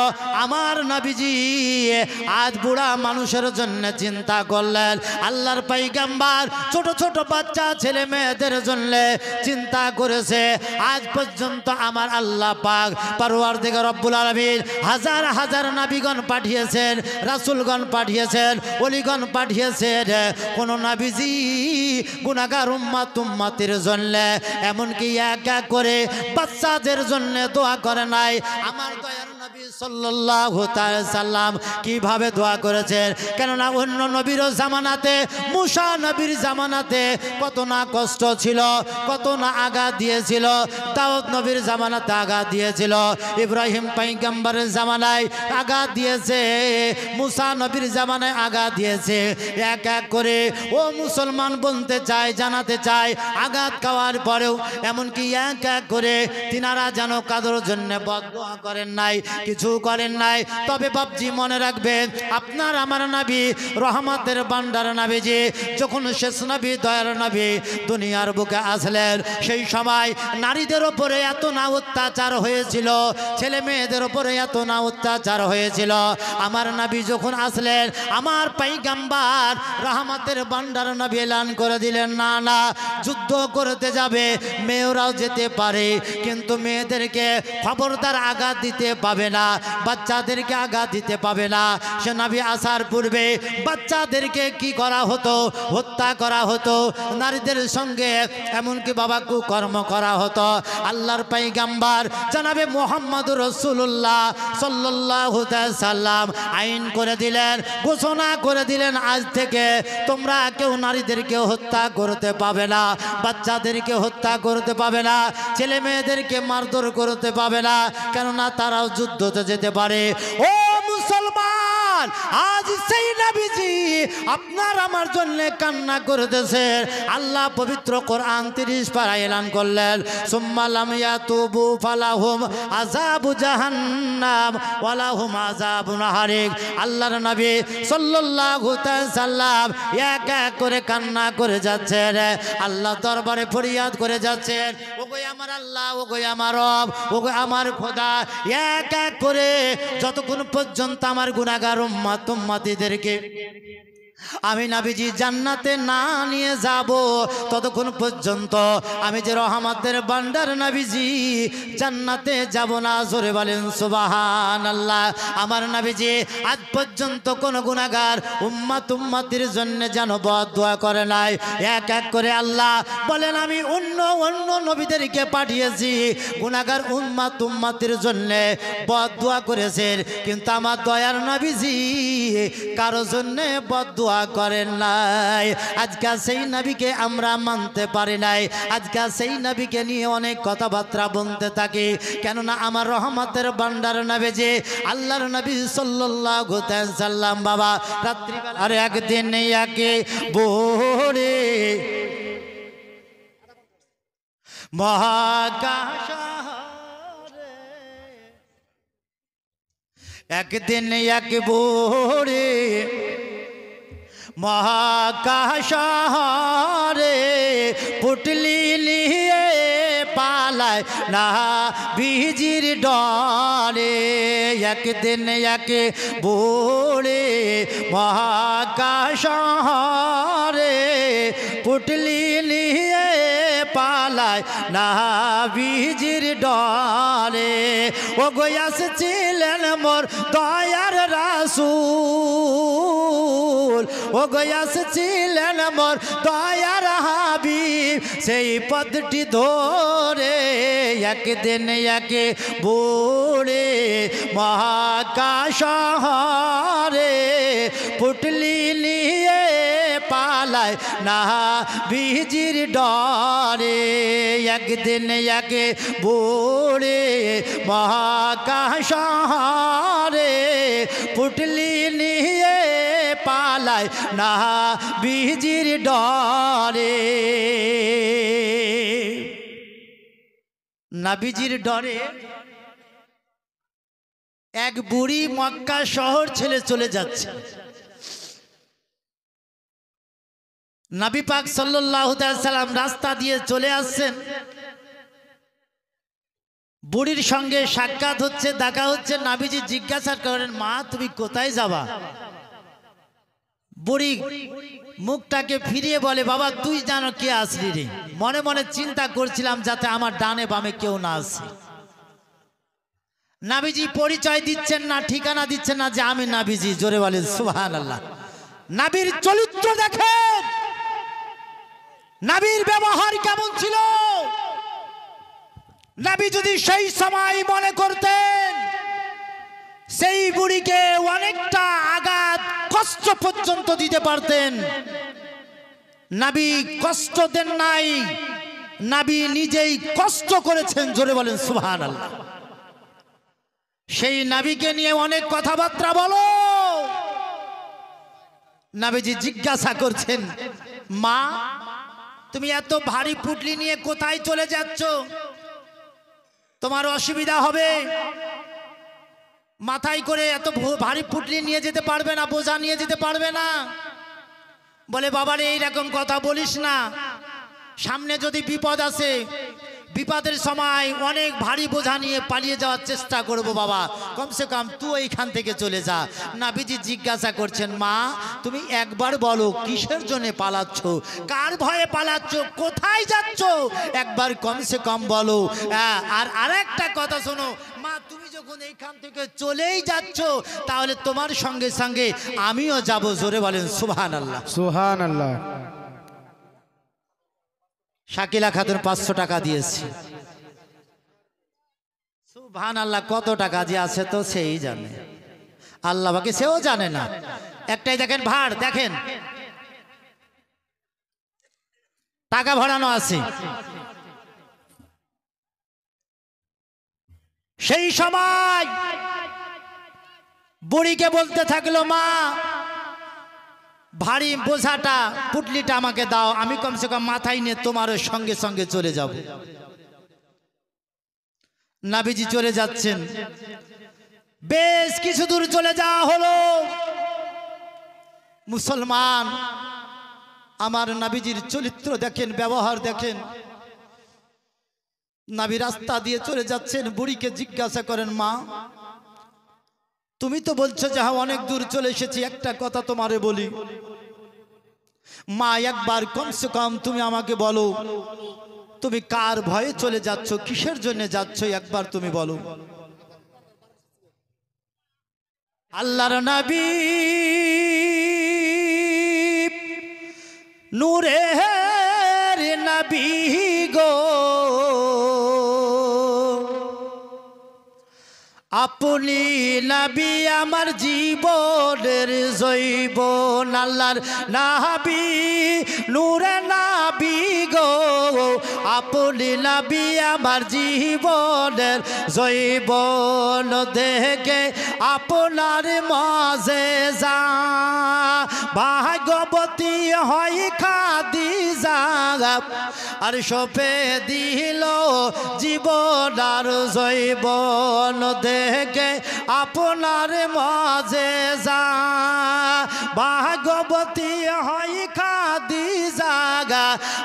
S1: আমার নবীজি আজ বুড়া মানুষের জন্য চিন্তা করলেন, আল্লাহর পয়গম্বর ছোট ছোট বাচ্চা ছেলে মেয়েদের জন্য চিন্তা করেছে। আজ পর্যন্ত আমার আল্লাহ পাক পরওয়ারদিগার রব্বুল আলামিন হাজার হাজার নবীগণ পাঠিয়েছেন, রাসূলগণ পাঠিয়েছেন, ওলিগণ পাঠিয়েছেন, কোন নবীজি গুনাহগার উম্মতের জন্য এমনকি এক এক করে বাচ্চাদের জন্য দোয়া করে নাই। আমার দয়ার নবী সাল্লাল্লাহু তাআলা সাল্লাম কিভাবে দোয়া করেছেন, কেননা অন্য নবীর জামানাতে, মুসা নবীর জামানাতে কত না কষ্ট ছিল, কত না আঘাত দিয়েছিল, দাউদ নবীর জামানাতে আঘাত দিয়েছিল, ইব্রাহিম পয়গম্বরের জামানায় আঘাত দিয়েছে, মুসা নবীর জামানায় আঘাত দিয়েছে। এক এক করে ও মুসলমান বলতে চাই, জানাতে চাই, আঘাত খাওয়ার পরেও এমনকি এক এক করে তিনারা যেন কাদর জন্য বদদোয়া করেন নাই, কিছু করেন নাই। তবে বাপজি মনে রাখবেন আপনার আমার নবী রহমতের ভান্ডার নবীজি যখন শেষ নবী দয়ার নবী দুনিয়ার বুকে আসলেন সেই সময় নারীদের ওপরে এত না অত্যাচার হয়েছিল, ছেলে মেয়েদের ওপরে এত না অত্যাচার হয়েছিল। আমার নবী যখন আসলেন আমার পয়গম্বর রহমতের ভান্ডার নবী এলান করে দিলেন না না যুদ্ধ করতে যাবে মেয়েরাও যেতে পারে, কিন্তু মেয়েদেরকে খবরদার আঘাত দিতে পাবে না, বাচ্চাদেরকে আঘাত দিতে পাবে না। সে নবী আসার পূর্বে বাচ্চাদেরকে কি করা হতো, হত্যা করা হতো, নারীদের সঙ্গে এমনকি বাবা কুকর্ম করা হতো। আল্লাহর পয়গম্বর জনাবে মুহাম্মদুর রাসূলুল্লাহ সাল্লাল্লাহু তাআলা সাল্লাম আইন করে দিলেন, ঘোষণা করে দিলেন আজ থেকে তোমরা কেউ নারীদেরকে হত্যা করতে পাবে না, বাচ্চাদেরকে হত্যা করতে পাবে না, ছেলে মেয়েদেরকে মারধর করতে পাবে না, কেননা তারাও যুদ্ধতে যেতে পারে। ও মুসলমান, আজ সেই নবীজি আপনার আমার জন্য কান্না করতেছেন। আল্লাহ পবিত্র কোরআন 30 পারা এলান করলেন সুম্মা লাম ইয়াতুবু ফালাহুম আযাবু জাহান্নাম ওয়া লাহুম আযাবুন হারিক। আল্লাহর নবী সাল্লাল্লাহু তাআলা সাল্লাম এক এক করে কান্না করে যাচ্ছেন, আল্লাহ দরবারে ফরিয়াদ করে যাচ্ছেন, ওগো আমার আল্লাহ, ওগো আমার রব, ওগো আমার খোদা, এক এক করে যতক্ষণ পর্যন্ত আমার গুনাহগার উম্মতিদেরকে আমি নবীজি জান্নাতে না নিয়ে যাব ততক্ষণ পর্যন্ত আমি যে রহমতের ভান্ডার নবীজি জান্নাতে যাব না। জোরে বলেন সুবহানাল্লাহ। আমার নবীজি আজ পর্যন্ত কোন গুনাহগার উম্মতির জন্য যেন বদদোয়া করে নাই। এক এক করে আল্লাহ বলেন আমি অন্য অন্য নবীদেরকে পাঠিয়েছি গুনাহগার উম্মতির জন্য বদদোয়া করেছেন, কিন্তু আমার দয়ার নবীজি কারো জন্য বদদোয়া দোয়া করেন নাই। আজকে সেই নবীকে আমরা মানতে পারি নাই, আজকে সেই নবীকে নিয়ে অনেক কথাবার্তা বলতে থাকি। কেননা আমার রহমতের ভান্ডার নবী যে আল্লাহর নবী সাল্লাল্লাহু আলাইহি সাল্লাম বাবা রাত্রিবেলা আর একদিন একে ভোরে মহাকাশ একদিন এক ভোরে মহাকাশ রে পুটলি নিয়ে পালায় না বিজির ডরে। একদিন এক ভোরে মহাকাশ রে পুটলি নিয়ে পালায় না বিজির ডরে। ও গয়াস ছিলেন মোর দয়ার রাসূল, ও গয়াস ছিলেন মোর দয়ার হাবিব, সেই পথটি ধরে একদিন এক ভোরে মহাকাশ রে পুটলি নিয়ে পালায় না বিজির ডরে। একদিন এক ভোরে মহাকাশ রে পুটলি নিয়ে পালায় না বিজির ডরে। নাবিজির ডরে এক বুড়ি মক্কা শহর ছেড়ে চলে যাচ্ছে। নবী পাক সাল্লাল্লাহু আলাইহি সাল্লাম রাস্তা দিয়ে চলে আসছেন, বুড়ির সঙ্গে সাক্ষাৎ হচ্ছে, দেখা হচ্ছে। নবীজি জিজ্ঞাসা করেন, মা তুমি কোথায় যাবা? বুড়ি মুখটাকে ফিরিয়ে বলে, বাবা তুই জানো কে আসলি রে? মনে মনে চিন্তা করছিলাম যাতে আমার ডানে বামে কেউ না আসে। নবীজি পরিচয় দিচ্ছেন না, ঠিকানা দিচ্ছেন না যে আমি নবীজি। জোরে বলেন সুবহানাল্লাহ। নবীর চরিত্র দেখেন, নবীর ব্যবহার কেমন ছিল। নবী যদি সেই সময় মনে করতেন সেই বুড়িকে অনেকটা আঘাত কষ্ট পর্যন্ত দিতে পারতেন, নবী কষ্ট দেন নাই, নবী নিজেই কষ্ট করেছেন। জোরে বলেন সুবহানাল্লাহ। সেই নবীকে নিয়ে অনেক কথাবার্তা বলো। নবীজি জিজ্ঞাসা করছেন, মা তুমি এত ভারী পুটলি নিয়ে কোথায় চলে যাচ্ছ? তোমার অসুবিধা হবে, মাথায় করে এত ভারী পুটলি নিয়ে যেতে পারবে না, বোঝা নিয়ে যেতে পারবে না। বলে, বাবারে এইরকম কথা বলিস না, সামনে যদি বিপদ আসে, বিপদের সময় অনেক ভারী বোঝা নিয়ে পালিয়ে যাওয়ার চেষ্টা করব বাবা, কমসে কম তুই এইখান থেকে চলে যা। নবীজি জিজ্ঞাসা করছেন, মা তুমি একবার বলো কিসের জন্য পালাচ্ছ, কার ভয়ে পালাচ্ছ, কোথায় যাচ্ছ, একবার কমসে কম বলো। আর আরেকটা কথা শোনো, মা তুমি যখন এইখান থেকে চলেই যাচ্ছ তাহলে তোমার সঙ্গে সঙ্গে আমিও যাব। জোরে বলেন সুবহানাল্লাহ।
S3: সুবহানাল্লাহ।
S1: শাকিলা খাতুন 500 টাকা দিয়েছি। সুবহানাল্লাহ। কত টাকা যে আছে তো সেই জানে, আল্লাহ বাকি সেও জানে না। একটাই দেখেন ভাড়, দেখেন টাকা ভরানো আছে। সেই সময় বুড়িকে বলতে থাকলো, মা ভারী বোঝাটা পুটলিটা আমাকে দাও, আমি কমসে কম মাথায় নিয়ে তোমার সঙ্গে সঙ্গে চলে যাব। নবীজি চলে যাচ্ছেন, বেশ কিছু দূর চলে যাওয়া হলো। মুসলমান আমার নবীজির চরিত্র দেখেন, ব্যবহার দেখেন। নবী রাস্তা দিয়ে চলে যাচ্ছেন, বুড়িকে জিজ্ঞাসা করেন, মা তুমি তো বলছো যে হ্যাঁ অনেক দূর চলে এসেছি, একটা কথা তোমারে বলি, মা একবার কমসে কম তুমি আমাকে বলো তুমি কার ভয়ে চলে যাচ্ছ, কিসের জন্য যাচ্ছ, একবার তুমি বলো। আল্লাহর নবী নূরের নবী গো, আপনি নবী আমার জীবনের জৈবন আল্লাহর নাবি নূরে নাবি গো আপনি নবী আমার জীবনের জৈবন দেখে আপনার মজেজা ভাগ্যবতী হয় খাদিজা আর সপে দিল জীবন আর জৈবন দেখে আপনার মজেজা ভাগ্যবতী হয় খাদিজা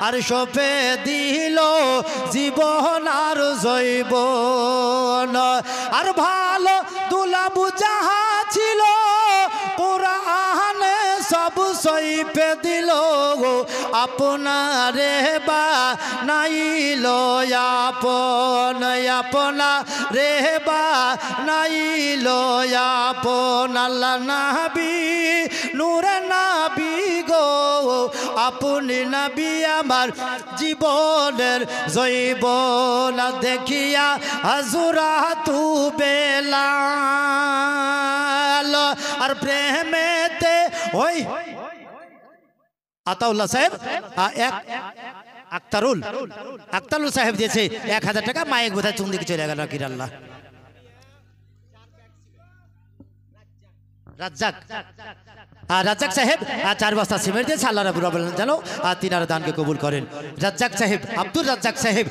S1: আর সপে দিল জীবন আর জৈবন আর ভালো দুলাবু যাহা ছিল কোরআনে সব সইপে দিল আপনারে বা নাইল আপন আপনা রে বা নাইল আপন আল্লাহ নাবি নূরে নাবি গো আপনি নবী আমার জীবনের জৈবন দেখিয়া হাজুরা তু বেলাল আর প্রেমেতে ওই আতাউল্লাহ সাহেব এক আক্তারুল সাহেব দিয়েছে 1000 টাকা মায়ের বোধহয় চুন দিকে চলে গেল কিরাল্লাহ রাজ্জাক সাহেব 4 বস্তা সিমেন্ট দিয়েছে আল্লাহ রাব্বুল আলামিন জানো তিনার দানকে কবুল করেন রাজ্জাক সাহেব আব্দুর রাজ্জাক সাহেব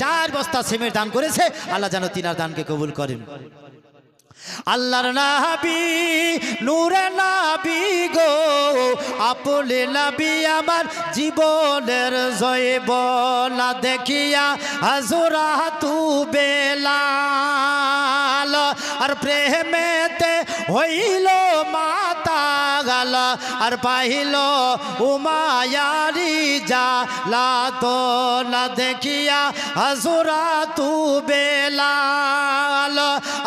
S1: 4 বস্তা সিমেন্ট দান করেছে আল্লাহ জানো তিনার দানকে কবুল করেন আল্লাহর নবী নূরে নবী গো আপনি নবী আমার জীবনের জৈবন দেখিয়া হাজুরা তু বেলাল আর প্রেমেতে হইল মাতা গাল আর পাইল উমায়ারি জালাতো না দেখিয়া হাজুরা তু বেলাল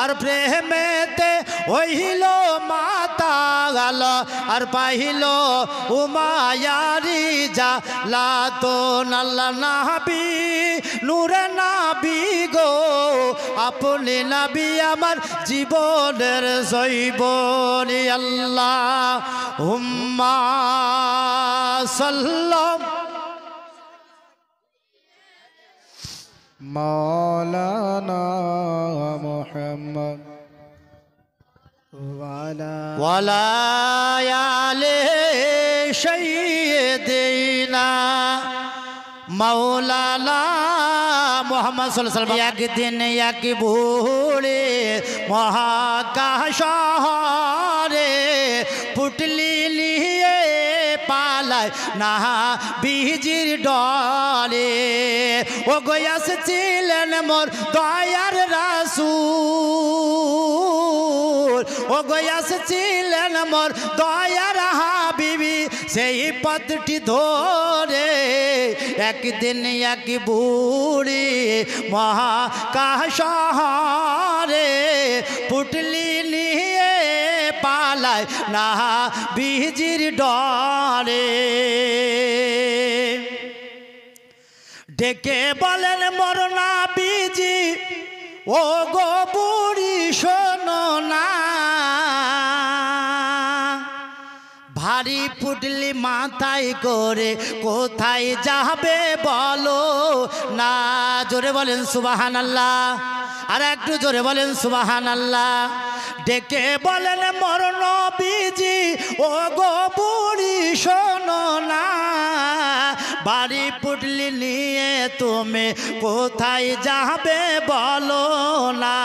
S1: আর প্রেমেতে হইল মাতা গাল আর পাইল উমায়ারি জালাতো আল্লাহ নাবি নূরে নাবি গো আপনি নবী আমার জীবনের জৈবন আল্লাহ হুম্মা সাল্লাম
S3: মাওলানা মুহাম্মদ
S1: ওয়ালা আলে সাইয়্যিদিনা মাওলানা মুহাম্মদ সাল্লাল্লাহু আলাইহি ওয়াসাল্লাম একদিন এক ভোরে মহাকাশ শহরে পুটলি নিয়ে পালায় না বিজির ডলে ও গয়াস ছিলেন মোর দয়ার রাসূল ও গয়াস ছিলেন মোর দয়ার হাবিবি সেই পথটি ধরে একদিন এক বুড়ি মহাকাশ শহরে পুটলি নিয়ে পালায় না বিজির ডরে ডেকে বলেন মোর নবীজি ও গো বুড়ি শোনো না ভারী পুটলি মাথায় করে কোথায় যাবে বলো না জোরে বলেন সুবহানাল্লাহ আর একটু জোরে বলেন সুবহানাল্লাহ ডেকে বলেন মোর নবীজি ও গো বুড়ি শোনো না ভারী পুটলি নিয়ে তুমি কোথায় যাবে বলো না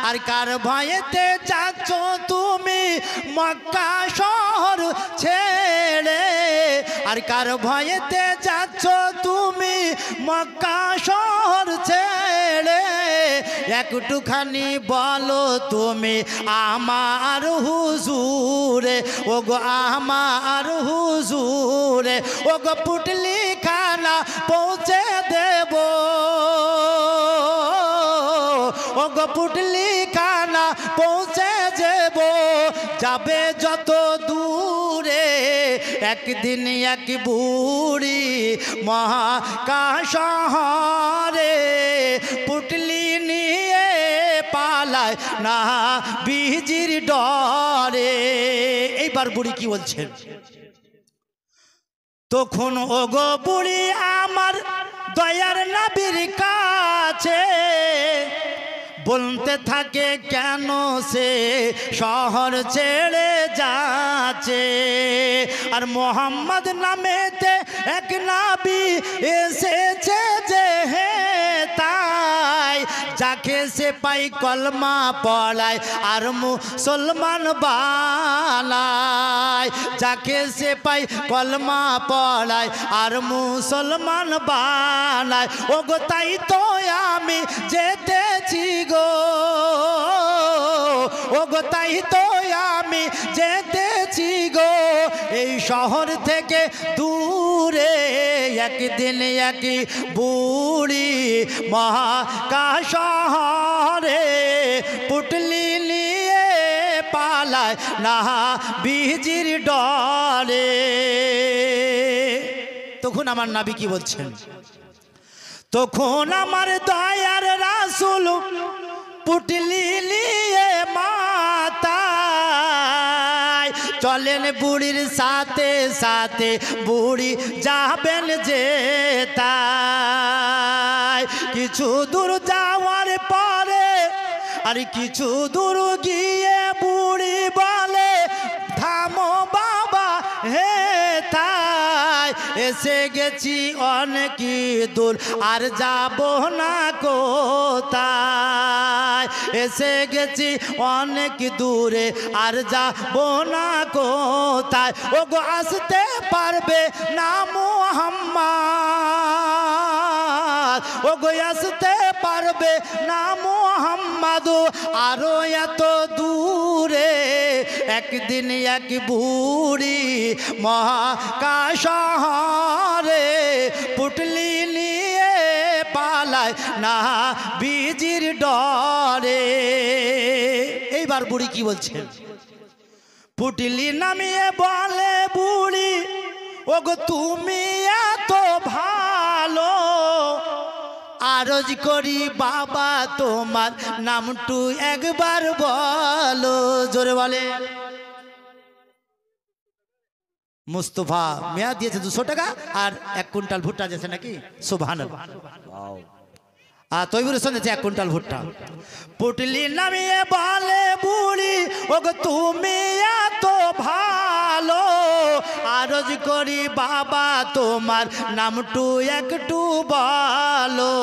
S1: আর কার ভয়েতে যাচ্ছ তুমি মক্কা শহর ছেড়ে আর কার ভয়েতে যাচ্ছ তুমি মক্কা শহর ছেড়ে একটুখানি বলো তুমি আমার হুজুরে ও গো আমার হুজুরে ও গো পুটলি খানা পৌঁছে দেব ও গো পুটলি খানা পৌঁছে দেব যাবে যত দূরে একদিন এক বুড়ি মহাকাশ শহরে পুটলি নিয়ে পালা পালায় না বিজির ডরে। এইবার বুড়ি কি বলছেন? তখন ওগো বুড়ি আমার দয়ার নবীর কাছে বলতে থাকে কেন সে শহর ছেড়ে যাচ্ছে, আর মোহাম্মদ নামেতে এক নবী এসেছে যে হে তাই, যাকে সে পাই কলমা পড়ায় আর মুসলমান বানায়, যাকে সে পাই কলমা পড়ায় আর মুসলমান বানায়। ওগো তাই তো আমি যেতেছি গো, ওগো তাই তো আমি যেতেছি গো এই শহর থেকে দূরে। একদিন একই বুড়ি মহাকাশ শহরে পুটলি নিয়ে পালায় না বিজির ডরে। তখন আমার নবী কি বলছেন? তখন আমার দয়ার রাসূল পুটলি নিয়ে মাতায় চলেন বুড়ির সাথে সাথে, বুড়ি যাবেন যে তাই। কিছু দূর যাওয়ার পরে আর কিছু দূর গিয়ে বুড়ি বলে থামো বাবা হে তাই, এসে গেছি অনেক দূর আর যাব না কোথায়, এসে গেছি অনেক দূরে আর যাব না কোথায়। ওগো আসতে পারবে না মুহাম্মদ, ওগো আসতে পারবে না মুহাম্মদ আরো এত দূরে। একদিন এক বুড়ি মহাকাশ শহরে পুটলি নিয়ে পালায় না বিজির ডরে। এইবার বুড়ি কি বলছেন? পুটলি নামিয়ে বলে বুড়ি ওগো তুমি এত ভালো, আরজ করি বাবা তোমার নামটু একবার বলো। জোরে বলে। মুস্তফা মিয়া দিয়েছে 200 টাকা আর 1 কুইন্টাল ভুট্টা দিয়েছে নাকি? সুবহানাল্লাহ। আর তৈবুর হোসেন দিয়েছে 1 কুইন্টাল ভুট্টা। পুটলি নামিয়ে বলে বুড়ি ওগো তুমি এত ভালো, আরজ করি বাবা তোমার নামটু একটু বলো।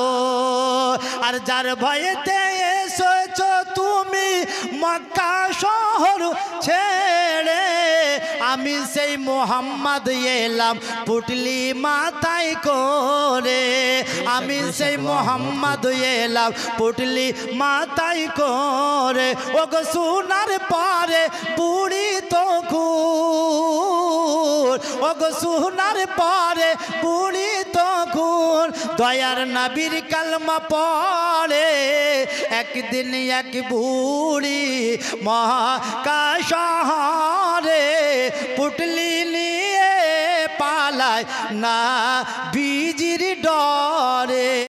S1: আর যার ভয়েতে এসেছো তুমি মক্কা শহর ছেড়ে, আমি সেই মোহাম্মদ এলাম পুটলি মাথায় করে, আমি সেই মোহাম্মদ এলাম পুটলি মাথায় করে। ওগো শোনার পরে বুড়ি তো খুন, ওগো শোনার পরে বুড়ি তো খুন দয়ার নবীর কালমা পড়ে। একদিন এক বুড়ি মহাকাশ শহরে পুটলি নিয়ে পালায় না বিজির ডরে।